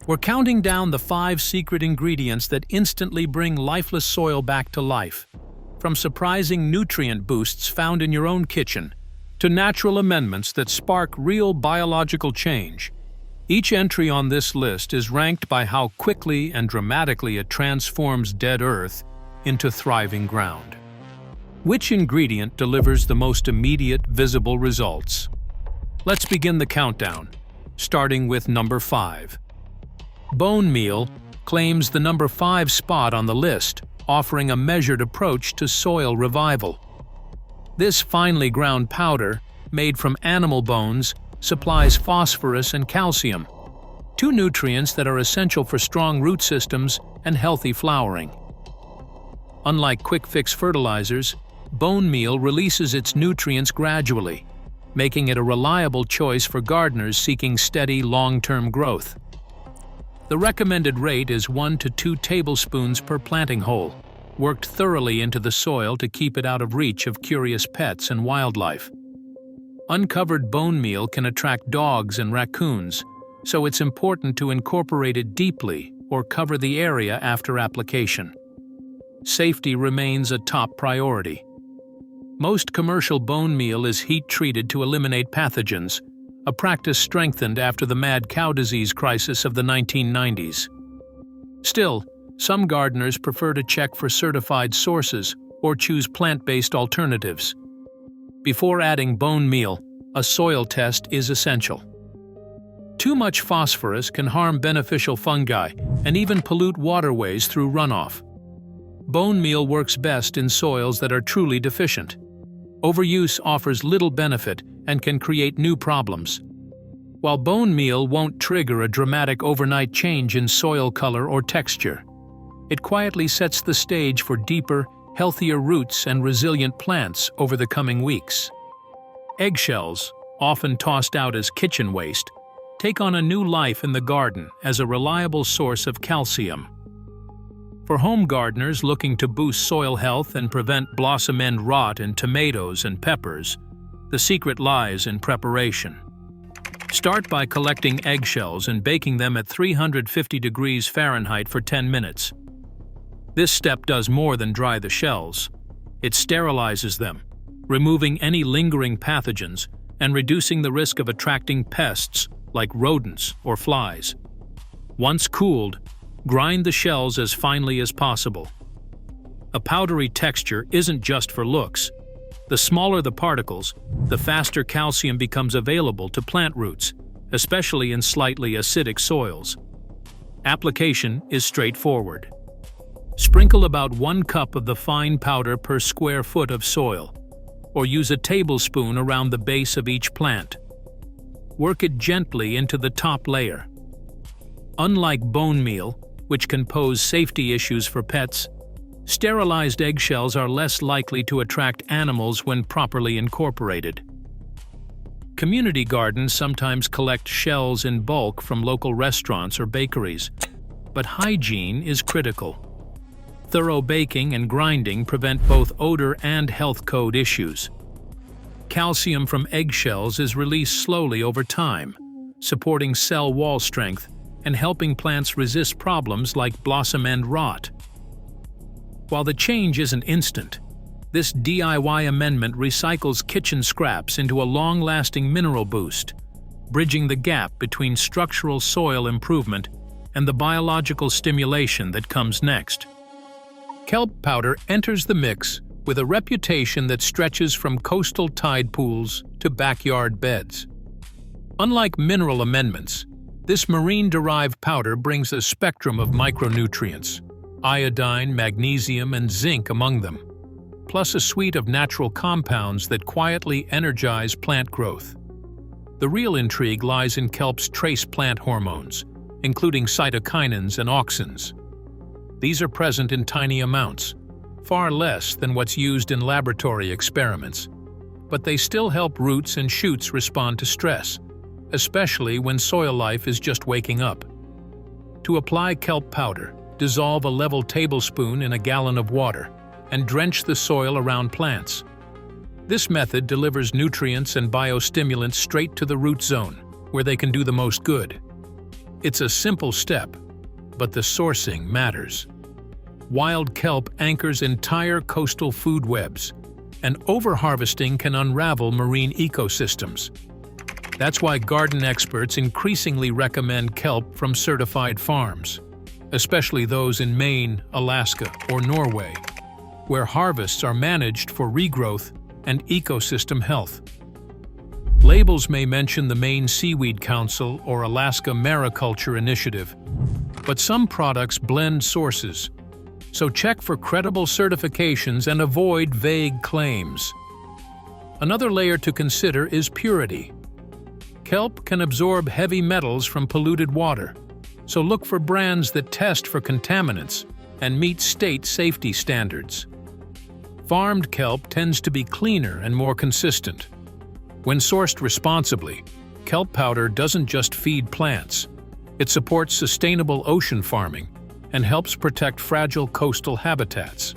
We're counting down the 5 secret ingredients that instantly bring lifeless soil back to life. From surprising nutrient boosts found in your own kitchen, to natural amendments that spark real biological change. Each entry on this list is ranked by how quickly and dramatically it transforms dead earth into thriving ground. Which ingredient delivers the most immediate, visible results? Let's begin the countdown, starting with number 5. Bone meal claims the number 5 spot on the list, offering a measured approach to soil revival. This finely ground powder, made from animal bones, supplies phosphorus and calcium, 2 nutrients that are essential for strong root systems and healthy flowering. Unlike quick-fix fertilizers, bone meal releases its nutrients gradually, making it a reliable choice for gardeners seeking steady, long-term growth. The recommended rate is 1 to 2 tablespoons per planting hole, worked thoroughly into the soil to keep it out of reach of curious pets and wildlife. Uncovered bone meal can attract dogs and raccoons, so it's important to incorporate it deeply or cover the area after application. Safety remains a top priority. Most commercial bone meal is heat-treated to eliminate pathogens, a practice strengthened after the mad cow disease crisis of the 1990s. Still, some gardeners prefer to check for certified sources or choose plant-based alternatives. Before adding bone meal, a soil test is essential. Too much phosphorus can harm beneficial fungi and even pollute waterways through runoff. Bone meal works best in soils that are truly deficient. Overuse offers little benefit and can create new problems. While bone meal won't trigger a dramatic overnight change in soil color or texture, it quietly sets the stage for deeper, healthier roots and resilient plants over the coming weeks. Eggshells, often tossed out as kitchen waste, take on a new life in the garden as a reliable source of calcium. For home gardeners looking to boost soil health and prevent blossom end rot in tomatoes and peppers, the secret lies in preparation. Start by collecting eggshells and baking them at 350 degrees Fahrenheit for 10 minutes. This step does more than dry the shells. It sterilizes them, removing any lingering pathogens and reducing the risk of attracting pests like rodents or flies. Once cooled, grind the shells as finely as possible. A powdery texture isn't just for looks. The smaller the particles, the faster calcium becomes available to plant roots, especially in slightly acidic soils. Application is straightforward. Sprinkle about 1 cup of the fine powder per square foot of soil, or use a tablespoon around the base of each plant. Work it gently into the top layer. Unlike bone meal, which can pose safety issues for pets, sterilized eggshells are less likely to attract animals when properly incorporated. Community gardens sometimes collect shells in bulk from local restaurants or bakeries, but hygiene is critical. Thorough baking and grinding prevent both odor and health code issues. Calcium from eggshells is released slowly over time, supporting cell wall strength and helping plants resist problems like blossom end rot. While the change isn't instant, this DIY amendment recycles kitchen scraps into a long-lasting mineral boost, bridging the gap between structural soil improvement and the biological stimulation that comes next. Kelp powder enters the mix with a reputation that stretches from coastal tide pools to backyard beds. Unlike mineral amendments, this marine-derived powder brings a spectrum of micronutrients, iodine, magnesium, and zinc among them, plus a suite of natural compounds that quietly energize plant growth. The real intrigue lies in kelp's trace plant hormones, including cytokinins and auxins. These are present in tiny amounts, far less than what's used in laboratory experiments, but they still help roots and shoots respond to stress, especially when soil life is just waking up. To apply kelp powder, dissolve a level tablespoon in a gallon of water and drench the soil around plants. This method delivers nutrients and biostimulants straight to the root zone, where they can do the most good. It's a simple step, but the sourcing matters. Wild kelp anchors entire coastal food webs, and overharvesting can unravel marine ecosystems. That's why garden experts increasingly recommend kelp from certified farms, especially those in Maine, Alaska, or Norway, where harvests are managed for regrowth and ecosystem health. Labels may mention the Maine Seaweed Council or Alaska Mariculture Initiative, but some products blend sources, so check for credible certifications and avoid vague claims. Another layer to consider is purity. Kelp can absorb heavy metals from polluted water, so look for brands that test for contaminants and meet state safety standards. Farmed kelp tends to be cleaner and more consistent. When sourced responsibly, kelp powder doesn't just feed plants. It supports sustainable ocean farming and helps protect fragile coastal habitats.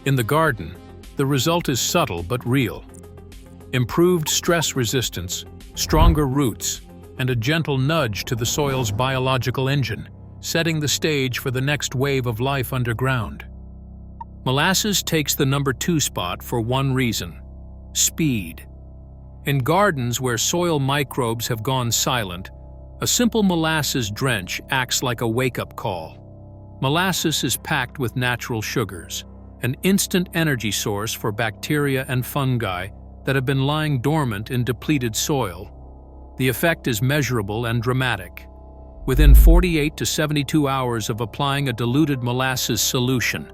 In the garden, the result is subtle but real. Improved stress resistance, stronger roots, and a gentle nudge to the soil's biological engine, setting the stage for the next wave of life underground. Molasses takes the number 2 spot for one reason: speed. In gardens where soil microbes have gone silent, a simple molasses drench acts like a wake-up call. Molasses is packed with natural sugars, an instant energy source for bacteria and fungi that have been lying dormant in depleted soil. The effect is measurable and dramatic. Within 48 to 72 hours of applying a diluted molasses solution,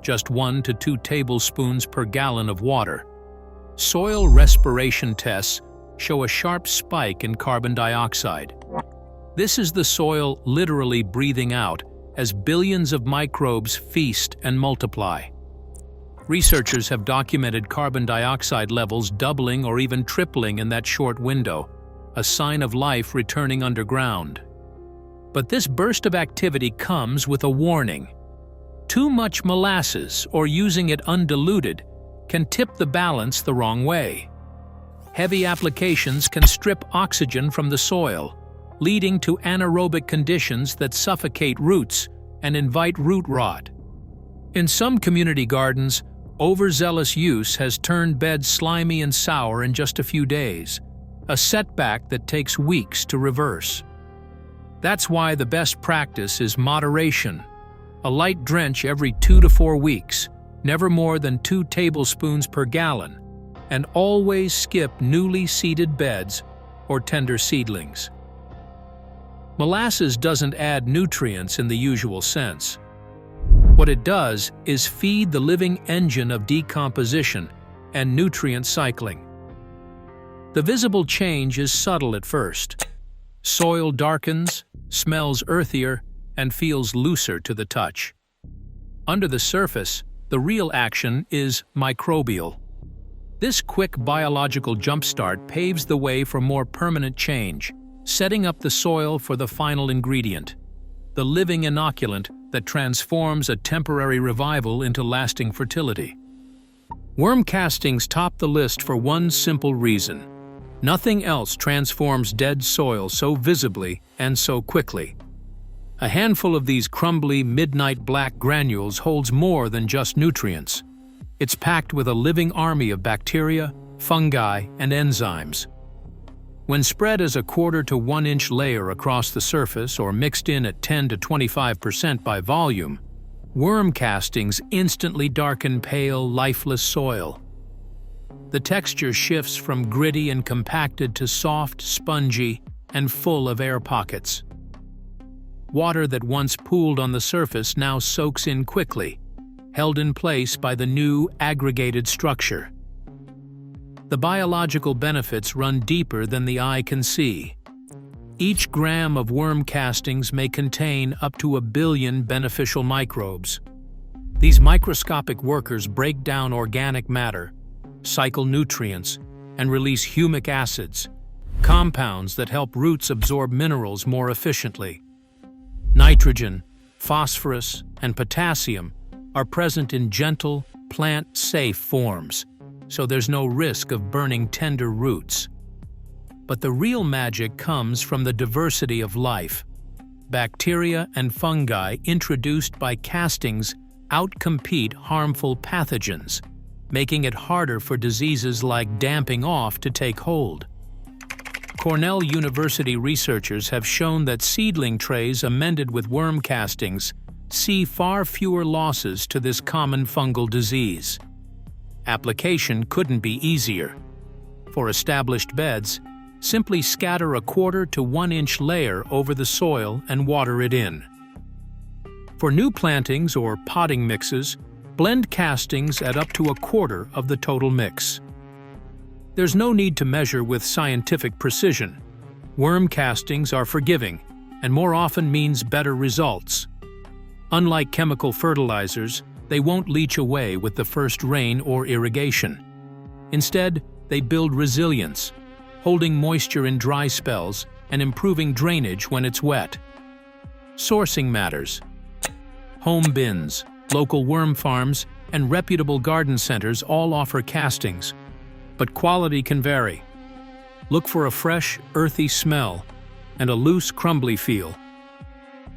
just 1 to 2 tablespoons per gallon of water, soil respiration tests show a sharp spike in carbon dioxide. This is the soil literally breathing out as billions of microbes feast and multiply. Researchers have documented carbon dioxide levels doubling or even tripling in that short window, a sign of life returning underground. But this burst of activity comes with a warning. Too much molasses, or using it undiluted, can tip the balance the wrong way. Heavy applications can strip oxygen from the soil, leading to anaerobic conditions that suffocate roots and invite root rot. In some community gardens, overzealous use has turned beds slimy and sour in just a few days, a setback that takes weeks to reverse. That's why the best practice is moderation. A light drench every 2 to 4 weeks, never more than 2 tablespoons per gallon, and always skip newly seeded beds or tender seedlings. Molasses doesn't add nutrients in the usual sense. What it does is feed the living engine of decomposition and nutrient cycling. The visible change is subtle at first. Soil darkens, smells earthier, and feels looser to the touch. Under the surface, the real action is microbial. This quick biological jumpstart paves the way for more permanent change, setting up the soil for the final ingredient, the living inoculant that transforms a temporary revival into lasting fertility. Worm castings top the list for one simple reason. Nothing else transforms dead soil so visibly and so quickly. A handful of these crumbly, midnight black granules holds more than just nutrients. It's packed with a living army of bacteria, fungi, and enzymes. When spread as a 1/4 to 1 inch layer across the surface or mixed in at 10 to 25% by volume, worm castings instantly darken pale, lifeless soil. The texture shifts from gritty and compacted to soft, spongy, and full of air pockets. Water that once pooled on the surface now soaks in quickly, held in place by the new, aggregated structure. The biological benefits run deeper than the eye can see. Each gram of worm castings may contain up to 1 billion beneficial microbes. These microscopic workers break down organic matter, cycle nutrients, and release humic acids, compounds that help roots absorb minerals more efficiently. Nitrogen, phosphorus, and potassium are present in gentle, plant-safe forms, so there's no risk of burning tender roots. But the real magic comes from the diversity of life, bacteria and fungi introduced by castings outcompete harmful pathogens, making it harder for diseases like damping off to take hold. Cornell University researchers have shown that seedling trays amended with worm castings see far fewer losses to this common fungal disease. Application couldn't be easier. For established beds, simply scatter a 1/4 to 1 inch layer over the soil and water it in. For new plantings or potting mixes, blend castings at up to a 1/4 of the total mix. There's no need to measure with scientific precision. Worm castings are forgiving and more often means better results. Unlike chemical fertilizers, they won't leach away with the first rain or irrigation. Instead, they build resilience, holding moisture in dry spells and improving drainage when it's wet. Sourcing matters. Home bins, local worm farms, and reputable garden centers all offer castings, but quality can vary. Look for a fresh, earthy smell and a loose, crumbly feel.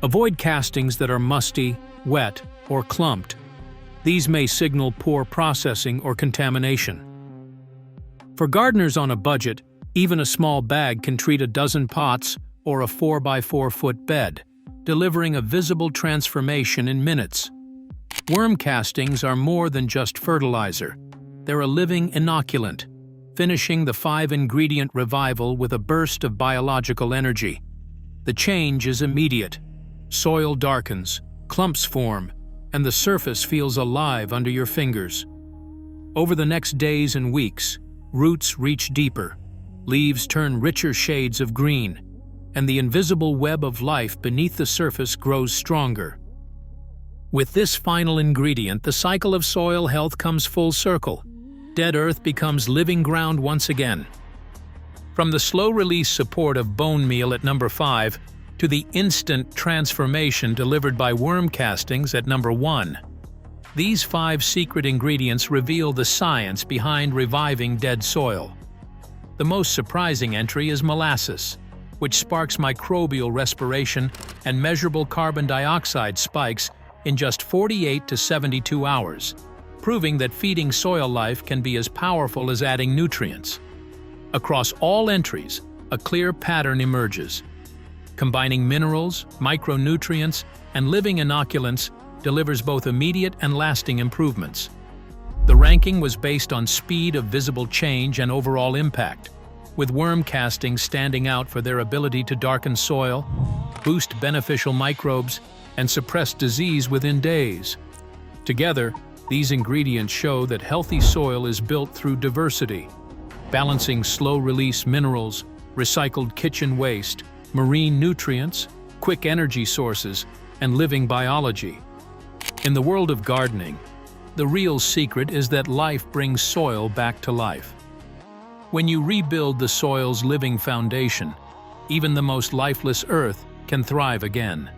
Avoid castings that are musty, wet, or clumped. These may signal poor processing or contamination. For gardeners on a budget, even a small bag can treat a dozen pots or a 4x4-foot bed, delivering a visible transformation in minutes. Worm castings are more than just fertilizer. They're a living inoculant, finishing the 5-ingredient revival with a burst of biological energy. The change is immediate. Soil darkens, clumps form, and the surface feels alive under your fingers. Over the next days and weeks, roots reach deeper, leaves turn richer shades of green, and the invisible web of life beneath the surface grows stronger. With this final ingredient, the cycle of soil health comes full circle. Dead earth becomes living ground once again. From the slow-release support of bone meal at number 5 to the instant transformation delivered by worm castings at number 1, these 5 secret ingredients reveal the science behind reviving dead soil. The most surprising entry is molasses, which sparks microbial respiration and measurable carbon dioxide spikes in just 48 to 72 hours, proving that feeding soil life can be as powerful as adding nutrients. Across all entries, a clear pattern emerges. Combining minerals, micronutrients, and living inoculants delivers both immediate and lasting improvements. The ranking was based on speed of visible change and overall impact, with worm castings standing out for their ability to darken soil, boost beneficial microbes, and suppress disease within days. Together, these ingredients show that healthy soil is built through diversity, balancing slow-release minerals, recycled kitchen waste, marine nutrients, quick energy sources, and living biology. In the world of gardening, the real secret is that life brings soil back to life. When you rebuild the soil's living foundation, even the most lifeless earth can thrive again.